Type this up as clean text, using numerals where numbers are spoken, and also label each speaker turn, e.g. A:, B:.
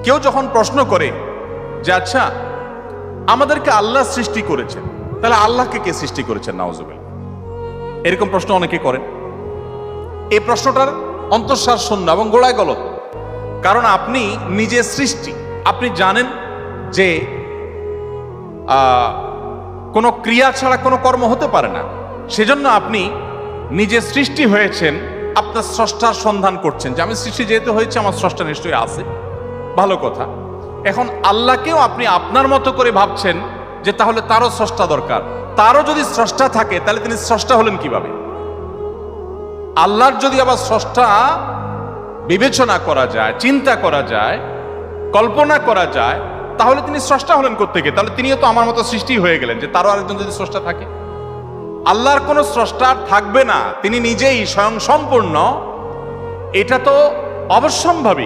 A: কেউ যখন প্রশ্ন করে যে আচ্ছা আমাদেরকে আল্লাহ সৃষ্টি করেছেন, তাহলে আল্লাহকে কে সৃষ্টি করেছেন নাউজুবিল্লাহ, এরকম প্রশ্ন অনেকে করেন। এই প্রশ্নটার অন্তঃসার শূন্য এবং গোড়ায় গলত। কারণ আপনি নিজে সৃষ্টি, আপনি জানেন যে কোনো ক্রিয়া ছাড়া কোনো কর্ম হতে পারে না। সেজন্য আপনি নিজে সৃষ্টি হয়েছেন, আপনার স্রষ্টার সন্ধান করছেন যে আমি সৃষ্টি যেহেতু হয়েছে আমার স্রষ্টা নিশ্চয়ই আছে, ভালো কথা। এখন আল্লাহকেও আপনি আপনার মতো করে ভাবছেন যে তাহলে তারও স্রষ্টা দরকার। তারও যদি স্রষ্টা থাকে তাহলে তিনি স্রষ্টা হলেন কিভাবে? আল্লাহর যদি আবার স্রষ্টা বিবেচনা করা যায়, চিন্তা করা যায়, কল্পনা করা যায়, তাহলে তিনি স্রষ্টা হলেন কোত্থেকে? তাহলে তিনিও তো আমার মতো সৃষ্টি হয়ে গেলেন যে তারও আরেকজন যদি স্রষ্টা থাকে। আল্লাহর কোনো স্রষ্টা থাকবে না, তিনি নিজেই স্বয়ং সম্পূর্ণ, এটা তো অবশ্যম্ভাবী।